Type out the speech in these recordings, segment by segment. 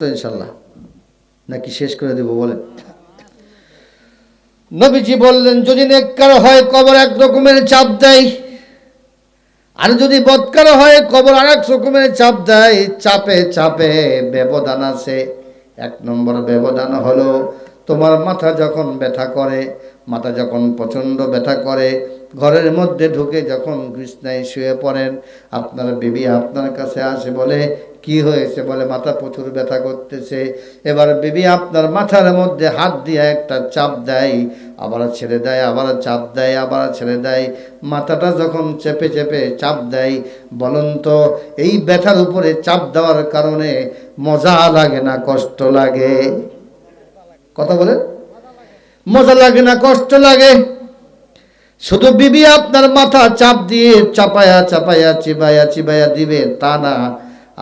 তো ইনশাল্লাহ নাকি শেষ করে দেব বলেন। নবীজি বললেন যদি নেককার হয় কবর এক রকমের চাপ দেয়, আর যদি বদকার হয় কবর আর এক রকমের চাপ দেয়। চাপে চাপে ব্যবধান আছে। এক নম্বর ব্যবধান হলো তোমার মাথা যখন ব্যথা করে, মাথা যখন প্রচণ্ড ব্যথা করে, ঘরের মধ্যে ঢুকে যখন বিছানায় শুয়ে পড়েন, আপনার বিবি আপনার কাছে আসে, বলে কি হয়েছে? বলে মাথা প্রচুর ব্যথা করতেছে। এবার বিবি আপনার মাথার মধ্যে হাত দিয়ে একটা চাপ দেয়, আবার ছেড়ে দেয়, আবার চাপ দেয়, আবার ছেড়ে দেয়। মাথাটা যখন চেপে চেপে চাপ দেয়, বলুন তো এই ব্যথার উপরে চাপ দেওয়ার কারণে মজা লাগে না কষ্ট লাগে? কথা বলে, মজা লাগে না কষ্ট লাগে? শুধু বিবি আপনার মাথা চাপ দিয়ে চাপায়া চাপায়া চিবায়া চিবায়া দিবে তা না,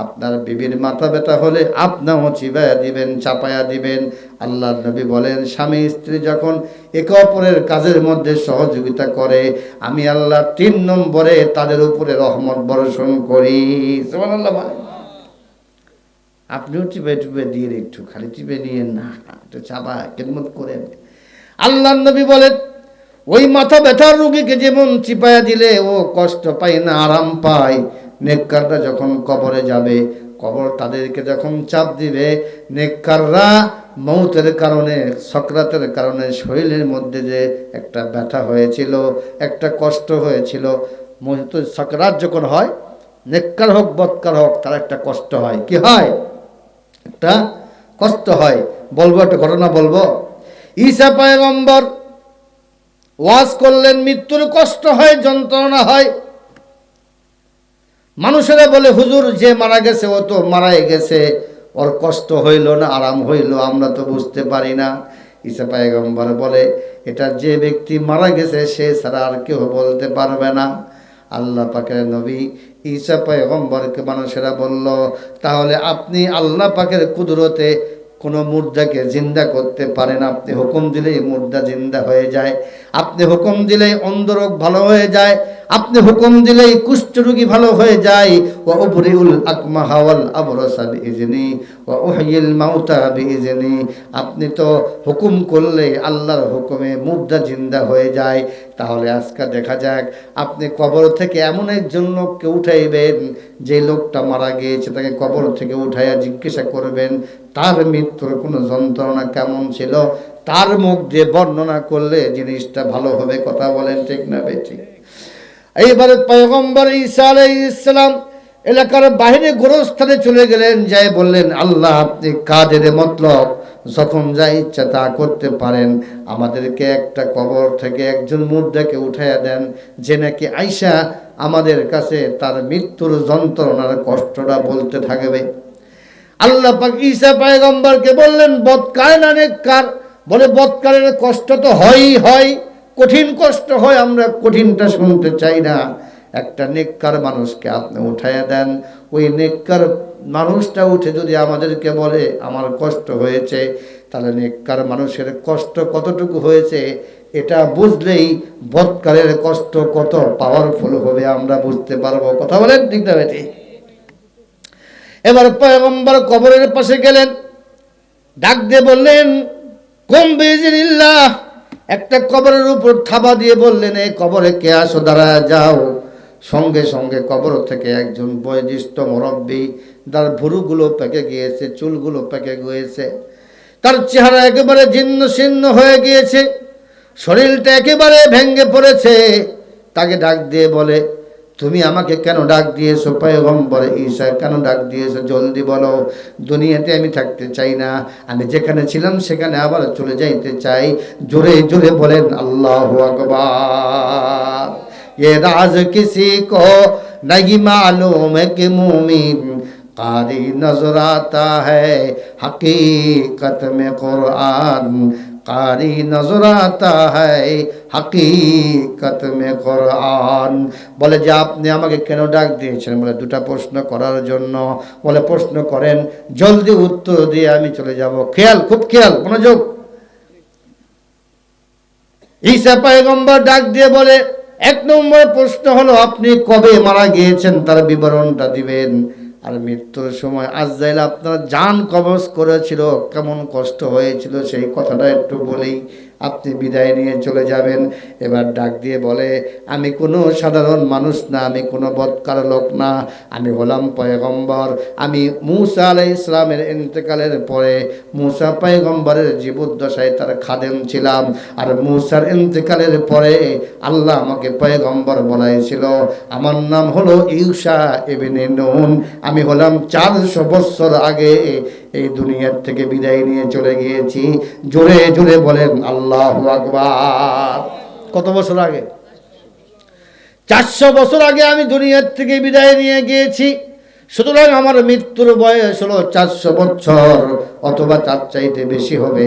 আপনার বিবির মাথা ব্যথা হলে আপনিও চিবায়া দিবেন, চাপায়া দিবেন। আল্লাহর নবী বলেন স্বামী স্ত্রী যখন একে অপরের কাজের মধ্যে সহযোগিতা করে, আমি আল্লাহ 3 নম্বরে তাদের উপরে রহমত বর্ষণ করি। সুবহানাল্লাহ বলেন। আপনিও চিপে চিপে দিয়ে একটু, খালি চিপে নিয়ে না, একটু চাপা খেদমত করেন। আল্লাহর নবী বলেন ওই মাথা ব্যথার রোগীকে যেমন চিপায়া দিলে ও কষ্ট পায় না, আরাম পায়, নেককাররা যখন কবরে যাবে, কবর তাদেরকে যখন চাপ দিবে, নেককাররা মৌতের কারণে, সকরাতের কারণে শরীরের মধ্যে যে একটা ব্যথা হয়েছিল, একটা কষ্ট হয়েছিল, সকরাত যখন হয়, নেককার হোক বদকার হোক, তার একটা কষ্ট হয়। কি হয়? একটা কষ্ট হয়। বলবো একটা ঘটনা বলবো। ঈসা পয়গম্বর ওয়াজ করলেন মৃত্যুর কষ্ট হয়, যন্ত্রণা হয়। মানুষেরা বলে হুজুর যে মারা গেছে ও তো মারাই গেছে, ওর কষ্ট হইল না আরাম হইল আমরা তো বুঝতে পারি না। ঈসা পয়গম্বর বলে এটা যে ব্যক্তি মারা গেছে সে ছাড়া আর কেউ বলতে পারবে না। আল্লাহ পাকের নবী ঈসা পয়গম্বরকে মানুষেরা বলল তাহলে আপনি আল্লাহ পাকের কুদরতে কোনো মুর্দাকে জিন্দা করতে পারেন? আপনি হুকুম দিলেই মুর্দা জিন্দা হয়ে যায়, আপনি হুকুম দিলেই অন্ধরোগ ভালো হয়ে যায়, আপনি হুকুম দিলেই কুষ্ঠরোগী ভালো হয়ে যায়। ওয়া উবরিউল আকমাহা ওয়াল আবরাসা বিইজনি ওয়া উহয়িল মাউতা বিইজনি। আপনি তো হুকুম করলে আল্লাহর হুকুমে মুর্দা জিন্দা হয়ে যায়। তাহলে আজকে দেখা যাক আপনি কবর থেকে এমন একজন লোককে উঠাইবেন, যে লোকটা মারা গিয়েছে তাকে কবর থেকে উঠাইয়া জিজ্ঞাসা করবেন তার মৃত্যুর কোনো যন্ত্রণা কেমন ছিল, তার মুখ দিয়ে বর্ণনা করলে জিনিসটা ভালো হবে। কথা বলেন ঠিক না বেঠিক? এইবারে পয়গম্বর ঈসা আলাইহিস সালাম এলাকার বাইরে গোরস্থানে চলে গেলেন, যাই বললেন আল্লাহ আপনি কাদের মতলব যখন যা ইচ্ছা তা করতে পারেন, আমাদেরকে একটা কবর থেকে একজন মুর্দাকে উঠাইয়া দেন, যে নাকি আইসা আমাদের কাছে তার মৃত্যুর যন্ত্রণার কষ্টটা বলতে থাকবে। আল্লাহ পাক ঈসা পয়গম্বরকে বললেন বদকার না নেককার? বলে বদকারের কষ্ট তো হয়ই হয়, কঠিন কষ্ট হয়, আমরা কঠিনটা শুনতে চাই না। একটা নেককার মানুষকে আপনি উঠাইয়া দেন, ওই নেককার মানুষটা উঠে যদি আমাদেরকে বলে আমার কষ্ট হয়েছে, তাহলে নেককার মানুষের কষ্ট কতটুকু হয়েছে এটা বুঝলেই বদকারের কষ্ট কত পাওয়ারফুল হবে আমরা বুঝতে পারবো। কথা বলেন ঠিক না বেটি? এবার পয়গম্বর কবরের পাশে গেলেন, ডাক দিয়ে বললেন কুম বিইজনিল্লাহ। একটা কবরের উপর থাবা দিয়ে বললেন এই কবরে কে আসো, দাঁড়ায় যাও। সঙ্গে সঙ্গে কবর থেকে একজন বয়োজ্যেষ্ঠ মুরব্বী, তার ভুরুগুলো পেকে গিয়েছে, চুলগুলো পেকে গিয়েছে, তার চেহারা একেবারে জীর্ণ শীর্ণ হয়ে গিয়েছে, শরীরটা একেবারে ভেঙে পড়েছে। তাকে ডাক দিয়ে বলে তুমি আমাকে কেন ডাক দিয়েছো? পয়গম্বর ঈসা কেন ডাক দিয়েছো জলদি বলো। দুনিয়াতে আমি থাকতে চাই না, আমি যেখানে ছিলাম সেখানে আবার চলে যাইতে চাই। জোরে জোরে বলেন আল্লাহু আকবার। ये राज किसी को नहीं मालूम है कि मुमिन कारी नजर आता है हकीकत में कुरान कारी नजर आता है हकीकत में कुरान। বলে যে আপনি আমাকে কেন ডাক দিয়েছেন? বলে দুটা প্রশ্ন করার জন্য। বলে প্রশ্ন করেন, জলদি উত্তর দিয়ে আমি চলে যাব। খেয়াল, খুব খেয়াল, মনোযোগ। ঈসা পয়গম্বর ডাক দিয়ে বলে 1 নম্বর প্রশ্ন হলো আপনি কবে মারা গিয়েছেন তার বিবরণটা দিবেন। আর মৃত্যুর সময় আজরাইল আপনার জান কবজ করেছিল, কেমন কষ্ট হয়েছিল সেই কথাটা একটু বলেই আপনি বিদায় নিয়ে চলে যাবেন। এবার ডাক দিয়ে বলে, আমি কোনো সাধারণ মানুষ না, আমি কোনো বদকার লোক না, আমি হলাম পয়গম্বর। আমি মূসা আলাইহিস সালামের ইন্তেকালের পরে মূসা পয়গম্বরের জীবদ্দশায় তার খাদেম ছিলাম, আর মূসার ইন্তেকালের পরে আল্লাহ আমাকে পয়গম্বর বলাইছিল। আমার নাম হলো ইউশা ইবনে নুন। আমি হলাম 400 বছর আগে এই দুনিয়ার থেকে বিদায় নিয়ে চলে গিয়েছি। জোরে জোরে বলেন আল্লাহু আকবার। কত বছর আগে? 400 বছর আগে আমি দুনিয়ার থেকে বিদায় নিয়ে গিয়েছি। সুতরাং আমার মৃত্যুর বয়স হলো 400 বছর, অথবা তার চাইতে বেশি হবে।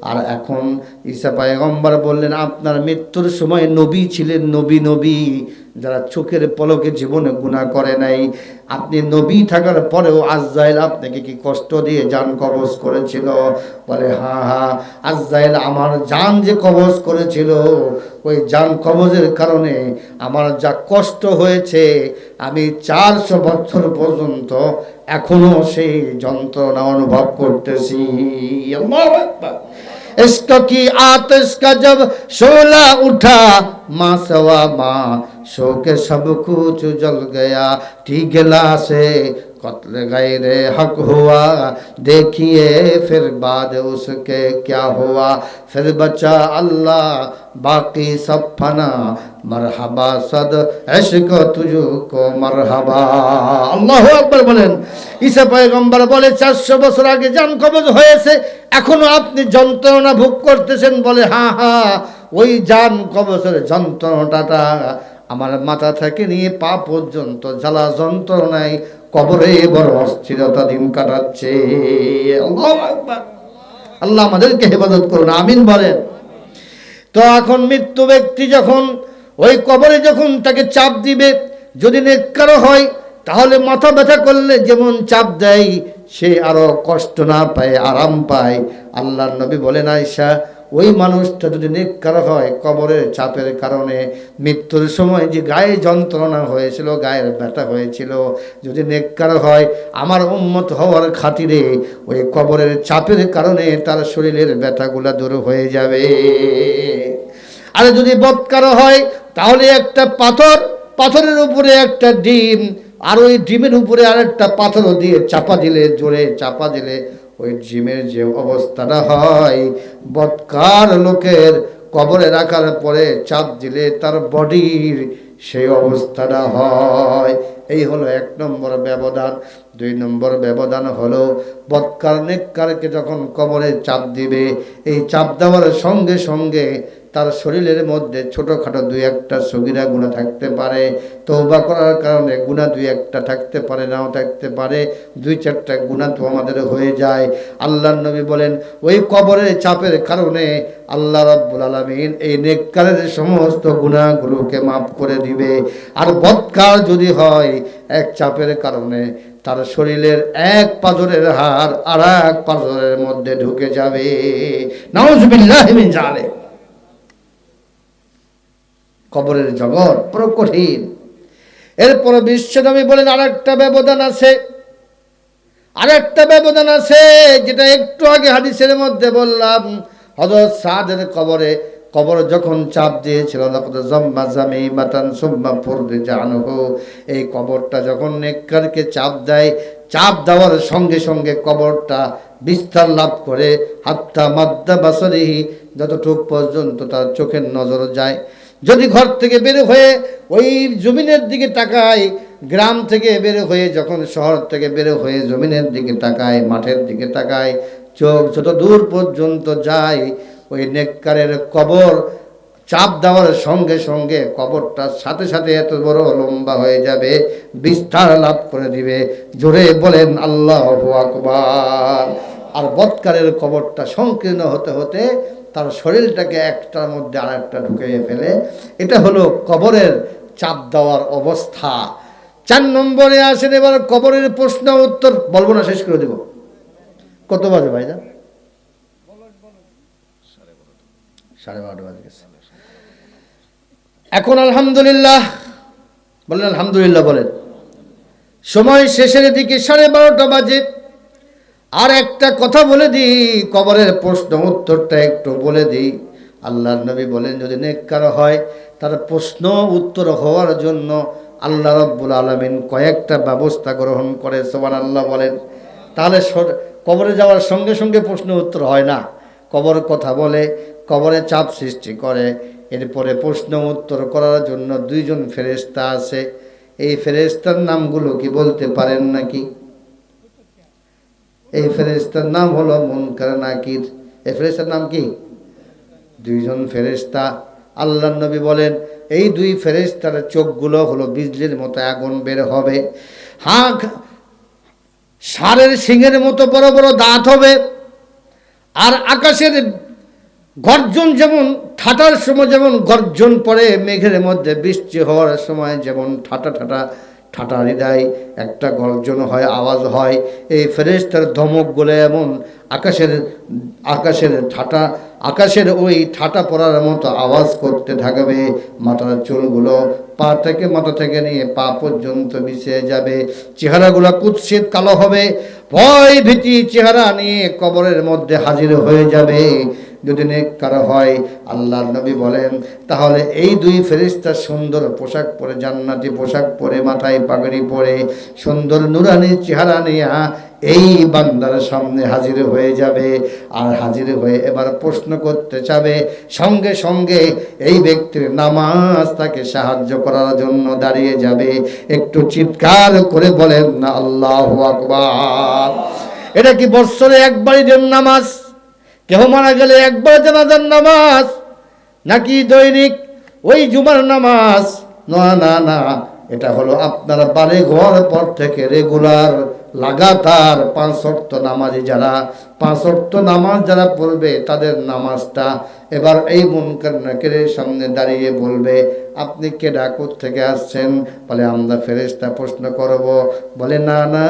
আর এখন ঈসা পয়গম্বর বললেন, আপনার মৃত্যুর সময় নবী ছিলেন, নবী যারা চোখের পলকে জীবনে গুনাহ করে নাই। আপনি নবী থাকার পরেও আজরাইল আপনাকে কি কষ্ট দিয়ে জান কবজ করেছিল? বলে হ্যাঁ হ্যাঁ, আজরাইল আমার জান যে কবজ করেছিল, ওই জান কবজের কারণে আমার যা কষ্ট হয়েছে, আমি 400 বছর পর্যন্ত এখনো সেই যন্ত্রণা অনুভব করতেছি। আল্লাহু আকবার। इश्क की आतिश का जब शोला उठा, माँ सवा माँ शो के सब कुछ जल गया, टीगला से कत्ल गैरे हक हुआ, देखिए फिर बाद उसके क्या हुआ, फिर बचा अल्लाह बाकी सब फना, मरहबा सद इश्क तुझको मरहबा। আল্লাহু আকবার বলেন। ঈসা পয়গম্বর বলে 400 বছর আগে জান কবজ হয়েছে, এখনো আপনি যন্ত্রণা ভোগ করতেছেন? বলে হ্যাঁ হ্যাঁ, ওই জান কবজের যন্ত্রণাটা আমার মাথা থেকে নিয়ে পা পর্যন্ত জ্বালা যন্ত্রণায় কবরে বড় অস্থিরতা দিন কাটাচ্ছে। আল্লাহু আকবার। আল্লাহ আমাদেরকে হেফাজত করুন, আমিন বলেন। তো এখন মৃত্যু ব্যক্তি যখন ওই কবরে যখন তাকে চাপ দিবে, যদি নেককার হয় তাহলে মাথা ব্যথা করলে যেমন চাপ দেয়, সে আরো কষ্ট না পায়, আরাম পায়। আল্লাহর নবী বলেন, আয়েশা, ওই মানুষটা যদি নেককার হয়, কবরের চাপের কারণে মৃত্যুর সময় যে গায়ে যন্ত্রণা হয়েছিল, গায়ের ব্যথা হয়েছিল, যদি নেককার হয়, আমার উম্মত হওয়ার খাতিরে ওই কবরের চাপের কারণে তার শরীরের ব্যথাগুলা দূর হয়ে যাবে। আর যদি বদকার হয়, তাহলে একটা পাথরের উপরে একটা ডিম, আর ওই ডিমের উপরে আরেকটা পাথর দিয়ে চাপা দিলে, জোরে চাপা দিলে ওই ডিমের যে অবস্থাটা হয়, বদকার লোকের কবরে রাখার পরে চাপ দিলে তার বডির সেই অবস্থাটা হয়। এই হলো 1 নম্বর ব্যবধান। 2 নম্বর ব্যবধান হলো, বদকার নেককারকে যখন কবরে চাপ দিবে, এই চাপ দেওয়ার সঙ্গে সঙ্গে তার শরীরের মধ্যে ছোটোখাটো 2-1টা সগীরা গুনাহ থাকতে পারে, তওবা করার কারণে গুনাহ 2-1টা থাকতে পারে, নাও থাকতে পারে, 2-4টা গুনাহ তো আমাদের হয়ে যায়। আল্লাহর নবী বলেন, ওই কবরের চাপের কারণে আল্লাহ রাব্বুল আলামিন এই নেককারের সমস্ত গুনাহগুলোকে মাফ করে দিবে। আর বদকার যদি হয়, এক চাপের কারণে তার শরীরের এক পাঁজরের হাড় আর এক পাঁজরের মধ্যে ঢুকে যাবে। নাউযুবিল্লাহি মিন যালিক। কবরের জগৎ বড় কঠিন। এরপর বিশ্বনবী বলেন, আরেকটা ব্যবধান আছে, যেটা একটু আগে হাদিসের মধ্যে বললাম। হযরত সাদের কবর যখন চাপ দিয়েছিল, এই কবরটা যখন নেককারকে চাপ দেয়, চাপ দেওয়ার সঙ্গে সঙ্গে কবরটা বিস্তার লাভ করে, হাত্তা মাদ্দা বাসারিহি, যতটুক পর্যন্ত তার চোখের নজর যায়। যদি ঘর থেকে বের হয়ে ওই জমিনের দিকে তাকায়, গ্রাম থেকে বের হয়ে, যখন শহর থেকে বের হয়ে জমিনের দিকে তাকায়, মাঠের দিকে তাকায়, চোখ যত দূর পর্যন্ত যায়, ওই নেককারের কবর চাপ দেওয়ার সঙ্গে সঙ্গে কবরটা সাথে সাথে এত বড় লম্বা হয়ে যাবে, বিস্তার লাভ করে দিবে। জোরে বলেন আল্লাহু আকবার। আর বদকারের কবরটা সংকীর্ণ হতে হতে তার শরীরটাকে একটার মধ্যে আর একটা ঢুকিয়ে ফেলে। এটা হলো কবরের চাপ দেওয়ার অবস্থা। 4 নম্বরে আসেন এবার কবরের প্রশ্ন উত্তর। বলবো না, শেষ করে দেব। কত বাজে ভাইরা? 12:30 বাজে গেছে। এখন আলহামদুলিল্লাহ বলেন, আলহামদুলিল্লাহ বলেন। সময় শেষের দিকে 12:30 বাজে। আর একটা কথা বলে দিই, কবরের প্রশ্ন উত্তরটা একটু বলে দিই। আল্লাহর নবী বলেন, যদি নেককার হয় তার প্রশ্ন উত্তর হওয়ার জন্য আল্লাহ রাব্বুল আলামিন কয়েকটা ব্যবস্থা গ্রহণ করে। সুবহানাল্লাহ বলেন। তাহলে কবরে যাওয়ার সঙ্গে সঙ্গে প্রশ্ন উত্তর হয় না, কবর কথা বলে, কবরে চাপ সৃষ্টি করে। এরপরে প্রশ্ন উত্তর করার জন্য 2 জন ফেরেশতা আছে। এই ফেরেশতার নামগুলো কি বলতে পারেন নাকি? এই ফেরেশতার নাম হলো মুনকার নাকির। এই ফেরেশতার নাম কি? 2 জন ফেরেশতা। আল্লাহর নবী বলেন, এই 2 ফেরেশতার চোখগুলো হলো বিজলির মতো আগুন বের হবে। ষাঁড়ের শিংয়ের মতো বড় বড় দাঁত হবে। আর আকাশের গর্জন, যেমন ঠাটার সময় যেমন গর্জন পড়ে, মেঘের মধ্যে বৃষ্টি হওয়ার সময় যেমন ঠাটা ঠাটা ঠাটা হৃদয় একটা গর্জন হয়, আওয়াজ হয়, এই ফেরেশতার ধমকগুলো এমন আকাশের ওই ঠাটা পড়ার মতো আওয়াজ করতে থাকবে। মাথার চুলগুলো মাথা থেকে নিয়ে পা পর্যন্ত মিশে যাবে। চেহারাগুলো কুৎসিত কালো হবে। ভয় ভীতি চেহারা নিয়ে কবরের মধ্যে হাজির হয়ে যাবে। যদি নেককার হয়, আল্লাহর নবী বলেন, তাহলে এই 2 ফেরেশতা সুন্দর পোশাক পরে, জান্নাতি পোশাক পরে, মাথায় পাগড়ি পরে, সুন্দর নুরানি চেহারা নিয়ে এই বান্দার সামনে হাজির হয়ে যাবে। আর হাজির হয়ে এবার প্রশ্ন করতে চাবে। সঙ্গে সঙ্গে এই ব্যক্তির নামাজ তাকে সাহায্য করার জন্য দাঁড়িয়ে যাবে। একটু চিৎকার করে বলেন না আল্লাহু আকবার। এটা কি বৎসরে একবার ঈদের নামাজ, কেউ মারা গেলে একবার জানাজার নামাজ, নাকি দৈনিক ওই জুমার নামাজ? না না না, এটা হলো আপনার বাড়ি ঘর পর থেকে রেগুলার লাগাতার 5 ওয়াক্ত নামাজি যারা 5 ওয়াক্ত নামাজ যারা পড়বে তাদের নামাজটা। এবার এই মুনকার নাকিরের সামনে দাঁড়িয়ে বলবে, আপনি কে, ডাকুর থেকে আসছেন? বলে, আমরা ফেরেশতা। প্রশ্ন করব, বলে, না না,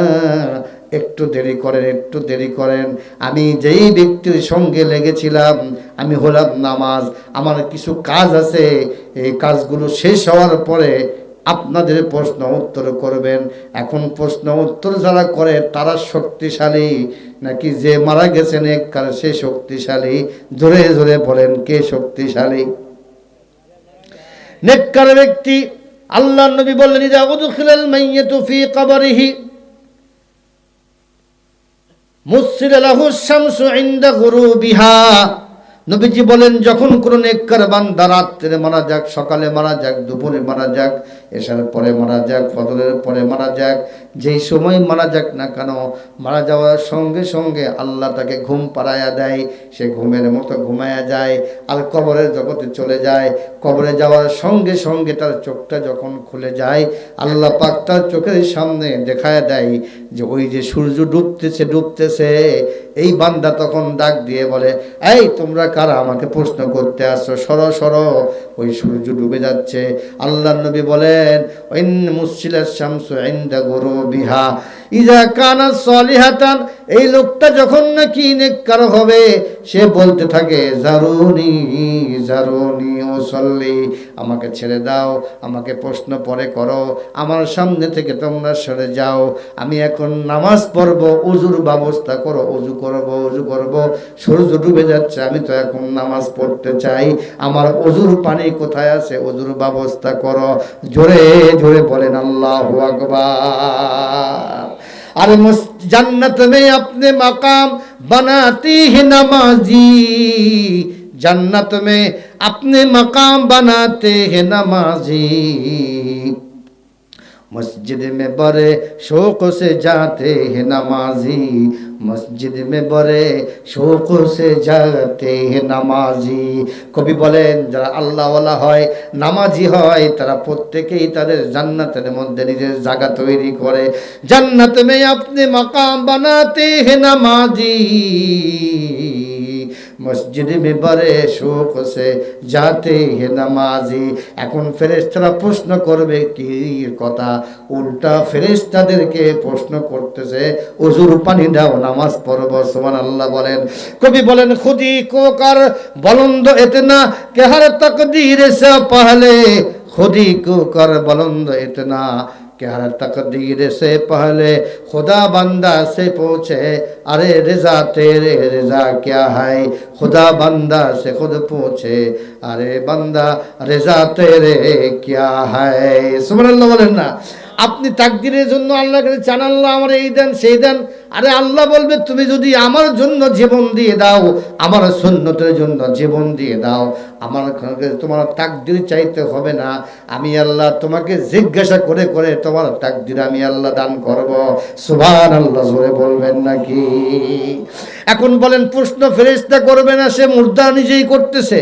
একটু দেরি করেন, একটু দেরি করেন। আমি যেই ব্যক্তির সঙ্গে লেগেছিলাম, আমি হলাম নামাজ, আমার কিছু কাজ আছে, এই কাজগুলো শেষ হওয়ার পরে আপনাদের প্রশ্ন উত্তর করবেন। এখন প্রশ্ন উত্তর যারা করে তারা শক্তিশালী, নাকি যে মারা গেছেন এককার সে শক্তিশালী? জোরে জোরে বলেন, কে শক্তিশালী? নেককার ব্যক্তি। আল্লাহর নবী বললেন, ইযা উদখিলাল মাইয়িতু ফি কবরিহি মুসির লাহু শামসু ইনদা গুরুবিহা। নবীজি বলেন, যখন কোন নেককার বান্দা রাত্রে মারা যাক, সকালে মারা যাক, দুপুরে মারা যাক, এশার পরে মারা যাক, ফজরের পরে মারা যাক, যেই সময় মারা যাক না কেন, মারা যাওয়ার সঙ্গে সঙ্গে আল্লাহ তাকে ঘুম পাড়াইয়া দেয়। সে ঘুমের মতো ঘুমায়া যায় আর কবরের জগতে চলে যায়। কবরে যাওয়ার সঙ্গে সঙ্গে তার চোখটা যখন খুলে যায়, আল্লাহ পাক তার চোখের সামনে দেখায় দেয় যে ওই যে সূর্য ডুবতেছে। এই বান্দা তখন ডাক দিয়ে বলে, এই তোমরা কারা আমাকে প্রশ্ন করতে আসছো? সরো সরো, ওই সূর্য ডুবে যাচ্ছে। আল্লাহর নবী বলেন, ইন মুসিলাশ শামসু ইনদা গুরুবিহা ইযা কানাত সলিহাতান। এই লোকটা যখন নাকি নেককার হবে, সে বলতে থাকে, জারুনি জারুনি ওয়াসাল্লি, আমাকে ছেড়ে দাও, আমাকে প্রশ্ন পরে করো, আমার সামনে থেকে তোমরা সরে যাও, আমি এখন নামাজ পড়বো, ওযুর ব্যবস্থা করো, ওযু করব। সূর্য ডুবে যাচ্ছে, আমি তো এখন নামাজ পড়তে চাই, আমার ওযুর পানি কোথায় আছে? ওযুর ব্যবস্থা করো। জোরে জোরে বলেন আল্লাহু আকবার। और जन्नत में अपने मकाम बनाती है नमाजी, जन्नत में अपने मकाम बनाते हैं नमाजी, मस्जिद में बड़े शौक से जाते हैं नमाजी, मस्जिद में बड़े शौक से जाते हैं नमाजी। কবি বলেন, যারা আল্লাহওয়ালা হয়, নামাজি হয়, তারা প্রত্যেকেই তাদের জান্নাতের মধ্যে নিজের জায়গা তৈরি করে। জান্নাত মে আপনি মাকাম বানাতে হে নামাজি, মসজিদ মে বড়ে শৌক সে যাতে হে নামাজি। এখন ফেরেশতারা প্রশ্ন করবে কি কথা? উল্টা ফেরেশতাদেরকে প্রশ্ন করতেছে, ওযুর পানি দাও, নামাজ পড়ব। সুবহানাল্লাহ বলেন। কবি বলেন, খুদি কো কর বুলন্দ ইতনা কে হর তাকদীর সে পহলে, खुदी को कर बुलंद इतना कि हर तकदीर से पहले खुदा बंदा से पूछे, अरे रिजा तेरे रिजा क्या है, खुदा बंदा से खुद पूछे, अरे बंदा रिजा तेरे क्या है। सुबहानाल्लाह বলেন না। আপনি তাকদীরের জন্য আল্লাহর কাছে চান, আল্লাহ আমার এই দেন সেই দেন। আরে আল্লাহ বলবে তুমি যদি আমার জন্য জীবন দিয়ে দাও, আমার সুন্নতের জন্য জীবন দিয়ে দাও, আমার কাছে তোমার তাকদীর চাইতে হবে না। আমি আল্লাহ তোমাকে জিজ্ঞাসা করে করে তোমার তাকদীর আমি আল্লাহ দান করব। সুবহানাল্লাহ জোরে বলবেন নাকি? এখন বলেন প্রশ্ন ফেরেশতা করবে না, সে মুর্দা নিজেই করতেছে।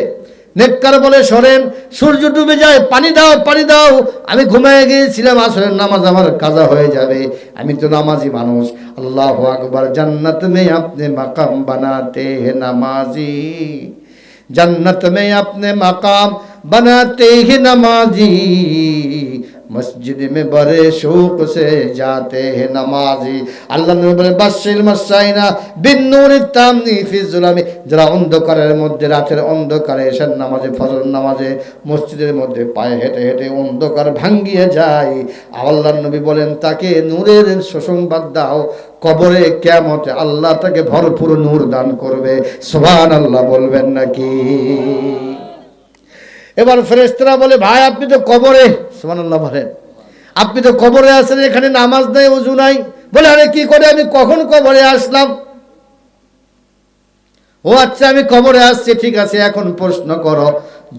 নেককার বলে সরেন, সূর্য ডুবে যায়, পানি দাও পানি দাও, আমি ঘুমিয়ে গিয়েছিলাম, আসরের নামাজ আমার কাজা হয়ে যাবে, আমি তো নামাজি মানুষ। আল্লাহু আকবার। জান্নাত মে আপনি মাকাম বানাতে হে নামাজি, जन्नत में अपने मकाम बनाते ही नमाजी, मस्जिद में बड़े शौक से जाते हैं नमाजी। আল্লাহ নবী বলেন বাশশিল মাসাইনা বিন্নুরি তামনি ফি যুলামি, যারা অন্ধকারের মধ্যে রাতের অন্ধকারে এশার নামাজে ফজর নামাজে মসজিদের মধ্যে পায়ে হেঁটে হেঁটে অন্ধকার ভাঙ্গিয়ে যায়, আল্লাহ নবী বলেন তাকে নূরের সুসংবাদ দাও, কবরে কিয়ামতে আল্লাহ তাকে ভরপুর নূর দান করবে। সুবহানাল্লাহ বলবেন নাকি? এবার ফেরেশতারা বলে ভাই আপনি তো কবরে, সুবহানাল্লাহ বলেন, আপনি তো কবরে আছেন, এখানে নামাজ নাই ওযু নাই। বলে আরে কি করে, আমি কখন কবরে আসলাম? ও আচ্ছা আমি কবরে আসছি, ঠিক আছে এখন প্রশ্ন করো।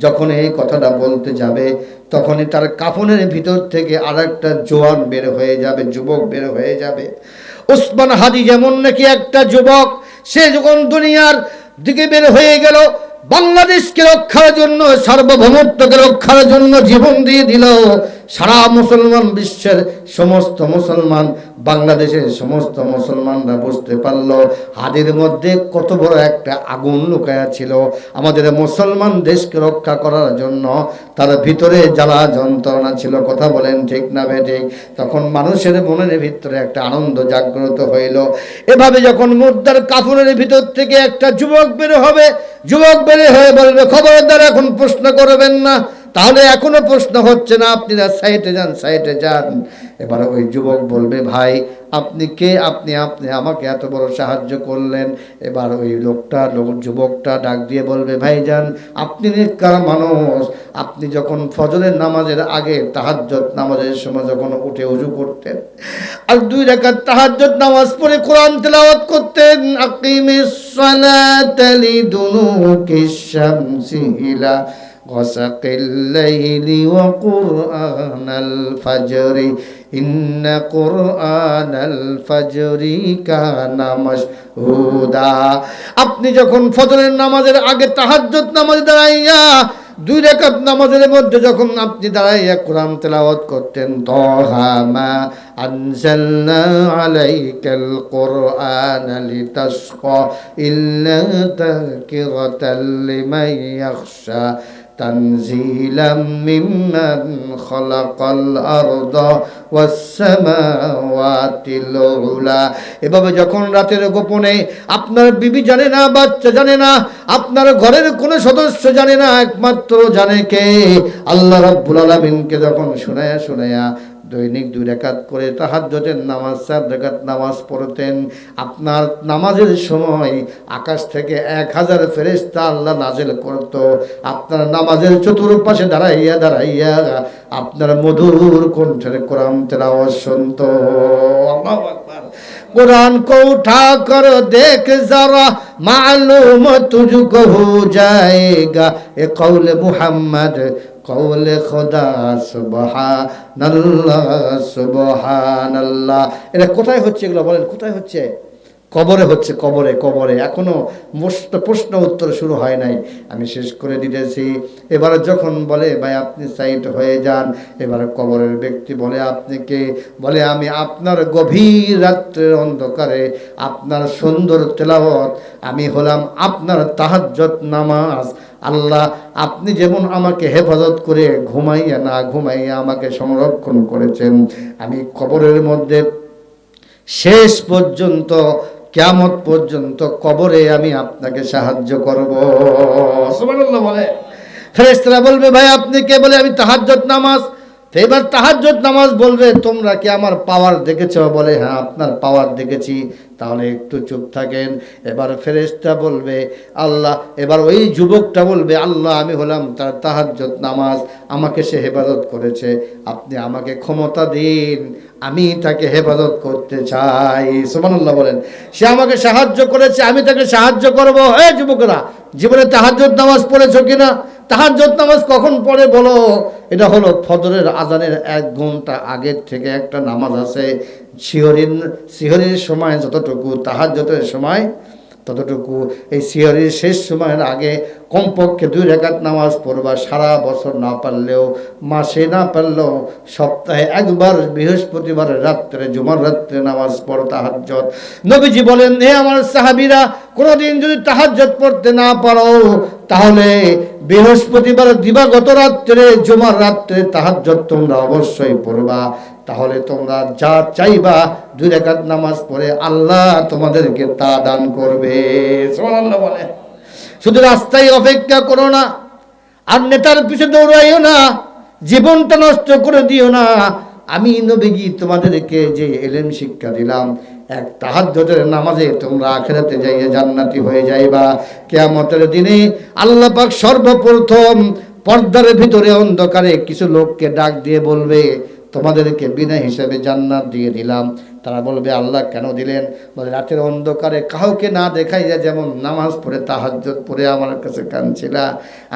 যখন এই কথাটা বলতে যাবে তখনই তার কাফনের ভিতর থেকে আরেকটা জোয়ান বের হয়ে যাবে, যুবক বের হয়ে যাবে। ওসমান হাদি যেমন নাকি একটা যুবক, সে যখন দুনিয়ার দিকে বের হয়ে গেল, বাংলাদেশকে রক্ষার জন্য, সার্বভৌমত্বকে রক্ষার জন্য জীবন দিয়ে দিল। সারা মুসলমান বিশ্বের সমস্ত মুসলমান, বাংলাদেশের সমস্ত মুসলমানরা বুঝতে পারল হাদির মধ্যে কত বড় একটা আগুন লুকায়া ছিল। আমাদের মুসলমান দেশকে রক্ষা করার জন্য তার ভিতরে জ্বালা যন্ত্রণা ছিল। কথা বলেন ঠিক না বেঠিক? তখন মানুষের মনের ভিতরে একটা আনন্দ জাগ্রত হইল। এভাবে যখন মুর্দার কাফনের ভিতর থেকে একটা যুবক বের হবে, যুবক বের হয়ে বলবে খবরদার এখন প্রশ্ন করবেন না। তাহলে এখনো প্রশ্ন হচ্ছে না, আপনারা সাইডে যান সাইডে যান। এবার ওই যুবক বলবে ভাই আপনি কে, আপনি আপনি আমাকে এত বড় সাহায্য করলেন। এবার ওই যুবকটা ডাক দিয়ে বলবে ভাইজান আপনি নেককার মানুষ, আপনি যখন ফজরের নামাজের আগে তাহাজ্জুদ নামাজের সময় যখন উঠে ওযু করতেন আর 2 রাকাত তাহাজ্জুদ নামাজ পড়ে কোরআন তেলাওয়াত করতেন, আকিমিস সালাতা লিদুনুকিশ শামসি ইলা গাসাকিল লাইলি ওয়া কুরআনাল ফাজরি ইন্না কুরআনাল ফাজরি কানা মাশহুদা। আপনি যখন ফজরের নামাজের আগে তাহাজ্জুদ নামাজে দাঁড়াইয়া 2 রাকাত নামাজের মধ্যে যখন আপনি দাঁড়াইয়া কোরআন তেলাওয়াত করতেন, তাহা মা আনজালনা আলাইকাল কুরআনা লিতাশকা ইল্লা তাযকিরাতাল লিমান ইয়াখশা তানজিলাম মিম্মান খালাকাল আরদা ওয়াস সামাওয়াতিল উলা। এভাবে যখন রাতের গোপনে আপনার বিবি জানে না, বাচ্চা জানে না, আপনার ঘরের কোনো সদস্য জানে না, একমাত্র জানে কে? আল্লাহ রাব্বুল আলামিনকে যখন শোনায়া শোনায়া দৈনিক 2 রাকাত করে তাহাজ্জুদের নামাজ 4 রাকাত নামাজ পড়তেন, আপনার নামাজের সময় আকাশ থেকে 1000 ফেরেশতা আল্লাহ নাযিল করত, আপনার নামাজের চতুর্পাশে দাঁড়াইয়া দাঁড়াইয়া আপনার মধুর কণ্ঠের কোরআন তেলাওয়াত শুনত। আল্লাহু আকবার। कुरान को उठा कर देख जरा मालूम तुझको हो जाएगा ए कौल मुहम्मद कौल खुदा सुबहानाल्लाह सुबहानाल्लाह। এটা কোথায় হচ্ছে এগুলো বলেন, কোথায় হচ্ছে? কবরে হচ্ছে, কবরে কবরে। এখনো প্রশ্ন উত্তর শুরু হয় নাই, আমি শেষ করে দিতেছি। এবার যখন বলে ভাই আপনি সাইড হয়ে যান, এবার কবরের ব্যক্তি বলে আপনি কে? বলে আমি আপনার গভীর রাত্রের অন্ধকারে আপনার সুন্দর তেলাওয়াত, আমি হলাম আপনার তাহাজ্জুদ নামাজ। আল্লাহ আপনি যেমন আমাকে হেফাজত করে ঘুমাইয়া না ঘুমাইয়া আমাকে সংরক্ষণ করেছেন, আমি কবরের মধ্যে শেষ পর্যন্ত কিয়ামত পর্যন্ত কবরে আমি আপনাকে সাহায্য করব। সুবহানাল্লাহ বলে। ফেরেশতারা বলবে ভাই আপনি কে? বলে আমি তাহাজ্জুদ নামাজ। তো এবার তাহাজ্জুদ নামাজ বলবে তোমরা কি আমার পাওয়ার দেখেছো? বলে হ্যাঁ আপনার পাওয়ার দেখেছি। তাহলে একটু চুপ থাকেন। এবার ফেরেশতা বলবে আল্লাহ, এবার ওই যুবকটা বলবে আল্লাহ আমি হলাম তার তাহাজ্জুদ নামাজ, আমাকে সে হেফাজত করেছে, আপনি আমাকে ক্ষমতা দিন, আমি তাকে হেফাজত করতে চাই। সুবহানাল্লাহ বলেন। সে আমাকে সাহায্য করেছে, আমি তাকে সাহায্য করব। এই যুবকরা, জীবনে তাহাজ্জুদ নামাজ পড়েছো কিনা? তাহাজ্জুদ নামাজ কখন পড়ে বলো? এটা হলো ফজরের আজানের 1 ঘন্টা আগের থেকে একটা নামাজ আছে। সিহরির সময় যতটুকু, তাহাজ্জুদের সময় ততটুকু। এই সিহরির শেষ সময়ের আগে কমপক্ষে 2 রাকাত নামাজ পড়বা। সারা বছর না পারলেও, মাসে না পারলেও, সপ্তাহে একবার বৃহস্পতিবার রাত্রে, জুমার রাত্রে নামাজ পড়ো তাহাজ্জুদ। নবীজি বলেন হে আমার সাহাবীরা, কোনোদিন যদি তাহাজ্জুদ পড়তে না পারো তাহলে বৃহস্পতিবার দিবাগত রাত্রে, জুমার রাত্রে তাহাজ্জুদ তোমরা অবশ্যই পড়বা। তাহলে তোমরা যা চাইবা 2 রাকাত নামাজ পড়ে আল্লাহ তোমাদেরকে তা দান করবে। সুবহানাল্লাহ বলে। শুধু রাস্তায় অপেক্ষা করো না, আর নেতার পিছনে দৌড়াইও না, জীবনটা নষ্ট করে দিও না। আমি নবী তোমাদেরকে যে ইলম শিক্ষা দিলাম, এক তাহাজ্জুদের নামাজে তোমরা আখিরাতে যাইয়া জান্নাতি হয়ে যাইবা। কিয়ামতের দিনে আল্লাহ পাক সর্বপ্রথম পর্দার ভিতরে অন্ধকারে কিছু লোককে ডাক দিয়ে বলবে তোমাদেরকে বিনা হিসাবে জান্নাত দিয়ে দিলাম। তারা বলবে আল্লাহ কেন দিলেন? বলে রাতের অন্ধকারে কাউকে না দেখাইয়া যেমন নামাজ পড়ে তাহাজ্জুদ পড়ে আমার কাছে কাঁদছিলা,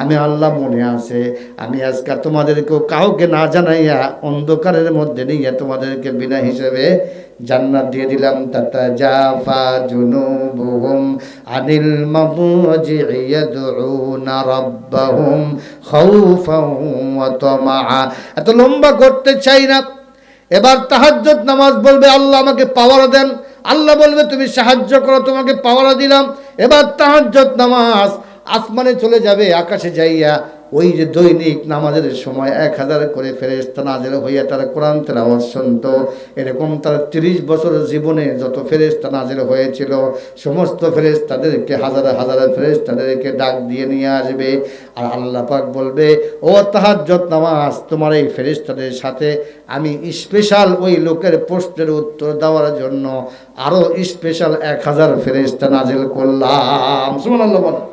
আমি আল্লাহ মনে আছে, আমি আজকে তোমাদেরকেও কাউকে না জানাইয়া অন্ধকারের মধ্যে নিয়ে তোমাদেরকে বিনা হিসাবে জান্নাত দিয়ে দিলাম। তাতাজাফা জুনুবুহুম আনিল মাদাজি'i ইয়াদউনা রাব্বাহুম খাউফান ওয়া তামাআ। এত লম্বা করতে চাই না। এবার তাহাজ্জুদ নামাজ বলবে আল্লাহ আমাকে পাওয়ার দেন। আল্লাহ বলবে তুমি সাহায্য করো, তোমাকে পাওয়ার দিলাম। এবার তাহাজ্জুদ নামাজ আসমানে চলে যাবে, আকাশে যাইয়া ওই যে দৈনিক নামাজের সময় 1000 করে ফেরেশতা নাযিল হইয়া তারা কোরআন তেলাওয়াত শুনতো। এরকম তার 30 বছর জীবনে যত ফেরেশতা নাযিল হয়েছিল সমস্ত ফেরেশতাদেরকে, হাজার হাজার ফেরেশতাদেরকে ডাক দিয়ে নিয়ে আসবে। আর আল্লাহ পাক বলবে ও তাহাজ্জুদ নামাজ, তোমার এই ফেরেশতাদের সাথে আমি স্পেশাল ওই লোকের প্রশ্নের উত্তর দেওয়ার জন্য আরো স্পেশাল 1000 ফেরেশতা নাযিল করলাম। সুবহানাল্লাহ বলেন।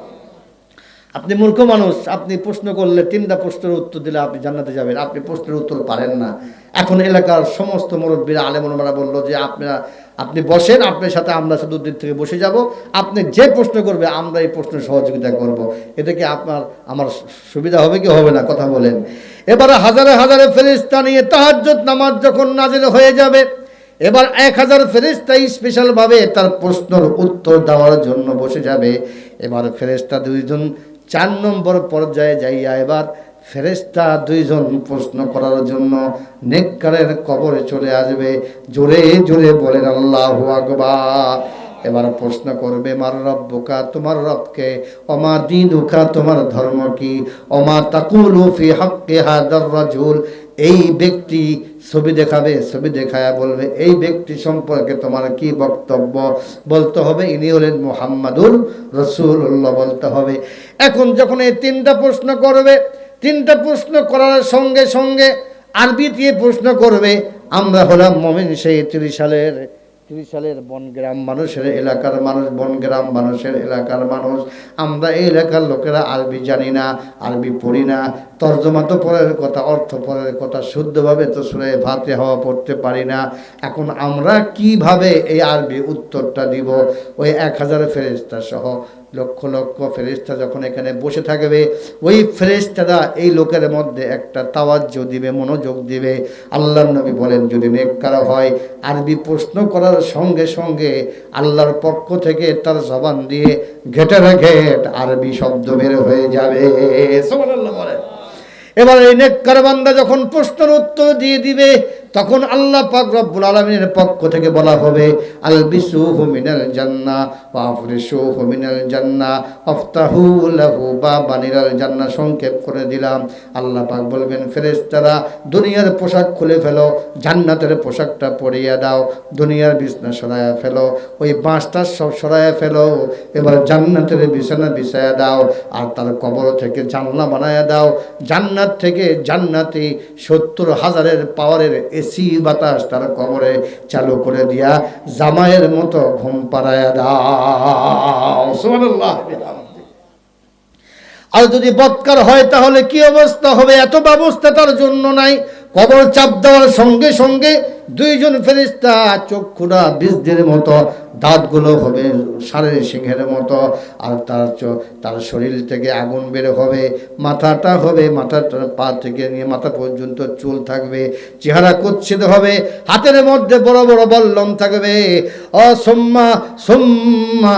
আপনি মূর্খ মানুষ, আপনি প্রশ্ন করলে 3টা প্রশ্নের উত্তর দিলে আপনি জান্নাতে যাবেন, আপনি প্রশ্নের উত্তর পারেন না। এখন এলাকার সমস্ত মুরব্বীরা, আলেম ওলামারা বলল যে আপনি বসেন, আপনার সাথে আমরা চতুর্দিক থেকে বসে যাব, আপনি যে প্রশ্ন করবে আমরা এই প্রশ্নের সহযোগিতা করব। এটা কি আমার সুবিধা হবে কি হবে না? কথা বলেন। এবারে হাজারে হাজারে ফেরেশতা নিয়ে তাহাজ্জুদ নামাজ যখন নাযিল হয়ে যাবে, এবার 1000 ফেরেশতা স্পেশালভাবে তার প্রশ্নের উত্তর দেওয়ার জন্য বসে যাবে। এবার ফেরেশতা 2জন 4 নম্বর পর্যায়ে যাইয়া এবার ফেরেশতা 2জন প্রশ্ন করার জন্য নেককারের কবরে চলে আসবে। জোরে জোরে বলেন আল্লাহু আকবার। এবার প্রশ্ন করবে মার রব্বুকা, তোমার রবকে, ওমা দীনুকা, তোমার ধর্ম কি, ওমা তাকুলু ফি হাক্কি হাদার রাজুল, এই ব্যক্তি ছবি দেখাবে, ছবি দেখায়া বলবে এই ব্যক্তি সম্পর্কে তোমার কি বক্তব্য? বলতে হবে ইনি হলেন মুহাম্মাদুর রাসূলুল্লাহ বলতে হবে। এখন যখন এই 3টা প্রশ্ন করবে, 3টা প্রশ্ন করার সঙ্গে সঙ্গে আরবি দিয়ে প্রশ্ন করবে। আমরা হলাম মুমিন সেই 30 সালের বনগ্রাম মানুষের এলাকার মানুষ, বনগ্রাম মানুষের এলাকার মানুষ। আমরা এই এলাকার লোকেরা আরবি জানি না, আরবি পড়ি না, তর্জমা তো পরের কথা, অর্থ পরের কথা, শুদ্ধভাবে তো সূরা ফাতিহা পড়তে পারি না। এখন আমরা কিভাবে এই আরবি উত্তরটা দিব? ওই 1000 ফেরেশতা সহ লক্ষ লক্ষ ফেরেশতা যখন এখানে বসে থাকবে, ওই ফেরেশতারা এই লোকের মধ্যে একটা তাওয়াজ্জু দিবে, মনোযোগ দিবে। আল্লাহর নবী বলেন যদি নেককার হয় আরবি প্রশ্ন করার সঙ্গে সঙ্গে আল্লাহর পক্ষ থেকে তার জবান দিয়ে ঘেটের ঘেট আরবি শব্দ বের হয়ে যাবে। সুবহানাল্লাহ বলেন। এবার এই নেককার বান্দা যখন প্রশ্নের উত্তর দিয়ে দিবে, তখন আল্লাহ পাক রব্বুল আলামিনের পক্ষ থেকে বলা হবে আলবিসুহু মিনাল জান্নাহ ওয়া আফরিশুহু মিনাল জান্নাহ আফতাহু লাহু বাবান ইলাল জান্নাহ। সংক্ষেপ করে দিলাম। আল্লাহ পাক বলবেন ফেরেশতারা দুনিয়ার পোশাক খুলে ফেলো, জান্নাতের পোশাকটা পরিয়ে দাও, দুনিয়ার বিছানা সরায়া ফেলো, ওই বাঁশটা সব সরায়া ফেলো, এবার জান্নাতের বিছানা বিছায়া দাও, আর তার কবর থেকে জানলা বানায়া দাও, জান্নাত থেকে জান্নাতি 70,000 পাওয়ারের এসি বাতাস তার কবরে চালু করে দিয়া জামাইয়ের মতো ঘুম পাড়ায়া দাও। সুবহানাল্লাহ। আর যদি বদকার হয় তাহলে কি অবস্থা হবে? এত ব্যবস্থা তার জন্য নাই। কবর চাপ দেওয়ার সঙ্গে সঙ্গে দুইজন ফেরেশতা, চক্ষুটা বীজদের মতো, দাঁতগুলো হবে ষাঁড়ের সিংহের মতো, আর তার শরীর থেকে আগুন বের হবে, মাথাটা হবে, মাথাটা পা থেকে নিয়ে মাথা পর্যন্ত চুল থাকবে, চেহারা কুৎসিত হবে, হাতের মধ্যে বড় বড় বল্লম থাকবে। অসম্মা সোম্মা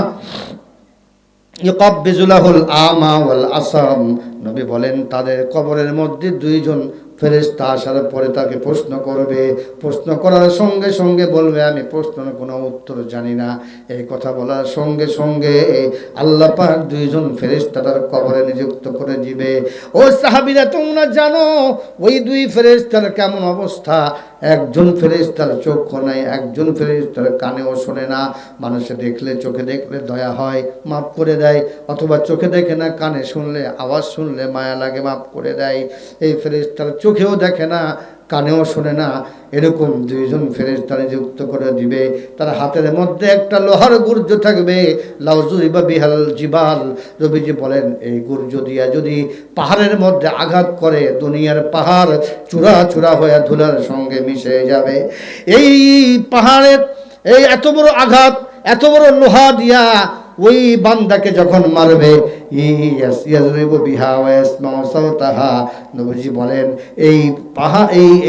ইউকাব্বিজুলাহুল আমা ওয়াল আসাম। নবী বলেন তাদের কবরের মধ্যে দুইজন ফেরেশতা আসার পরে তাকে প্রশ্ন করবে, প্রশ্ন করার সঙ্গে সঙ্গে বলবে আমি প্রশ্নের কোনো উত্তর জানি না। এই কথা বলার সঙ্গে সঙ্গে আল্লাহ পাক দুইজন ফেরেশতা তার কবরে নিযুক্ত করে দিবে। ও সাহাবীরা তোমরা জানো ওই দুই ফেরেশতার কেমন অবস্থা? একজন ফেরেশতার চক্ষু নাই, একজন ফেরেশতার কানেও শোনে না। মানুষে দেখলে, চোখে দেখলে দয়া হয়, মাফ করে দেয়, অথবা চোখে দেখে না, কানে শুনলে, আওয়াজ শুনলে মায়া লাগে, মাফ করে দেয়। এই ফেরেশতার চোখেও দেখে না, কানেও শোনে না, এরকম দুইজন ফেরেশতা নিযুক্ত করে দিবে। তার হাতের মধ্যে একটা লোহার গুর্জ থাকবে, লাউজুরিবা বিহাল জিবাল। রবিজি বলেন এই গুর্জ দিয়া যদি পাহাড়ের মধ্যে আঘাত করে, দুনিয়ার পাহাড় চূড়া চূড়া হয়ে ধুলার সঙ্গে মিশে যাবে। এই পাহাড়ের এই এত বড় আঘাত, এত বড় লোহা দিয়া ওই বান্দাকে যখন মারবে, নবীজি বলেন এই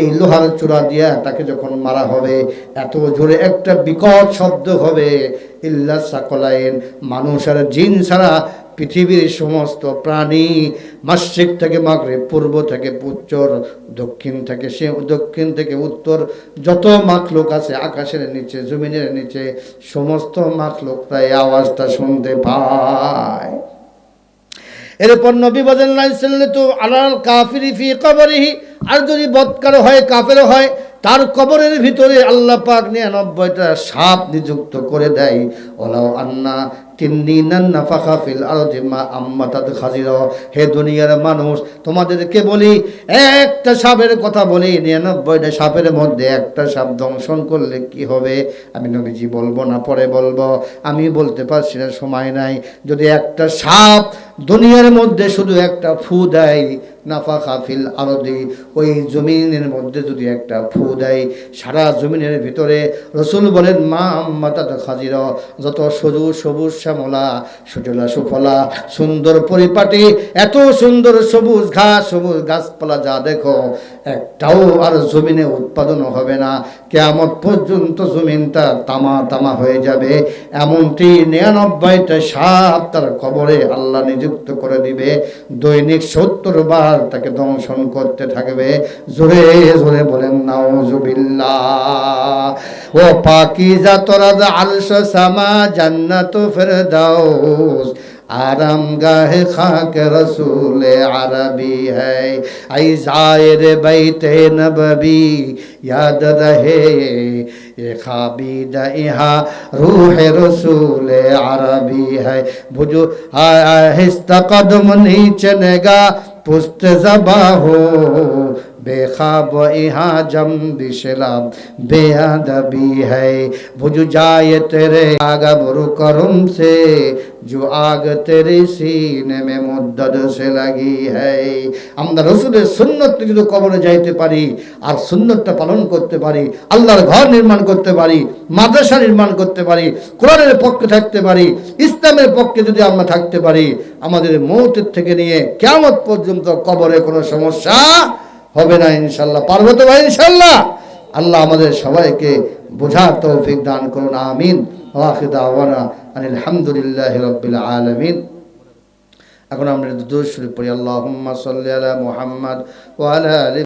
এই লোহার চূড়া দিয়া তাকে যখন মারা হবে, এত জোরে একটা বিকট শব্দ হবে, ইল্লা সাকলাইন, মানুষ আর জিন ছাড়া পৃথিবীর সমস্ত প্রাণী, মাশরিক থেকে মাগরিব, পূর্ব থেকে উত্তর, দক্ষিণ থেকে উত্তর, যত মাখলুক আছে আকাশের নিচে, জমিনের নিচে, সমস্ত মাখলুকরা এই আওয়াজটা শুনতে পায়। এরপর নবী বলেন লাইসাল্লাতু আলাল কাফিরি ফি কবরিহি, আর যদি বদকার হয়, কাফের হয়, তার কবরের ভিতরে আল্লাহ পাক 99টা সাপ নিযুক্ত করে দেয়। ওলাও আন্না তিন্নিনান নাফাখা ফিল আরদি মা আম্মাতাত খাজিরা। হে দুনিয়ার মানুষ, তোমাদেরকে বলি, একটা সাপের কথা বলি, 99টা সাপের মধ্যে একটা সাপ দংশন করলে কি হবে? আমি নবীজি বলবো না, পরে বলবো, আমি বলতে পারছি না, সময় নাই। যদি একটা সাপ দুনিয়ার মধ্যে শুধু একটা ফু দেয়, নাফাখা ফিল আরদি, ওই জমিনের মধ্যে যদি একটা ফু দেয়, সারা জমিনের ভিতরে, রসুল বলেন মা আম্মাতাত খাজিরা, যত সবুজ সবুজ শ্যামলা, সুজলা সুফলা, সুন্দর পরিপাটি, এত সুন্দর সবুজ ঘাস, সবুজ গাছপালা যা দেখো, একটাও আর জমিনে উৎপাদন হবে না। কিয়ামত পর্যন্ত জমিনটা তামা তামা হয়ে যাবে। এমনটি 99টা সাপ তার কবরে আল্লাহ নিযুক্ত করে দিবে। দৈনিক 70 বার তাকে দংশন করতে থাকবে। জোরে জোরে বলেন নাউজুবিল্লাহ। ও পাকিজা তোরা আরশ সামা জান্নাত ফেরদাউস आरामगाह खाक रसूल अरबी है आई जायर बैते नबवी याद रहे ये खाबीद यहाँ रूह रसूल अरबी है बुझो आहिस्ता कदम नीचे नगा पुस्त ज़बा हो बेखाब यहाँ जम बिशलाम बेअदबी है बुझ जाए तेरे आगा बुरु करम से जो आग तेरे सीने में मुद्दत से लगी है। আমরা রাসূলের সুন্নাত যদি কবরে যাইতে পারি আর সুন্নাতটা পালন করতে পারি, আল্লাহর ঘর নির্মাণ করতে পারি, মাদ্রাসা নির্মাণ করতে পারি, কোরআনের পক্ষে থাকতে পারি, ইসলামের পক্ষে যদি আমরা থাকতে পারি, আমাদের মওতের থেকে নিয়ে কিয়ামত পর্যন্ত কবরে কোনো সমস্যা হবে না ইনশাআল্লাহ। পারবো তো ভাই ইনশাআল্লাহ? আল্লাহ আমাদের সবাইকে বোঝার তৌফিক দান করুন, আমিন। ওয়া আখিরু দাওয়ানা আনিল হামদুলিল্লাহি রাব্বিল আলামিন। এখন আমরা দুরূদ শরীফ পড়ি। আল্লাহুম্মা সাল্লি আলা মুহাম্মাদ ওয়া আলা আলি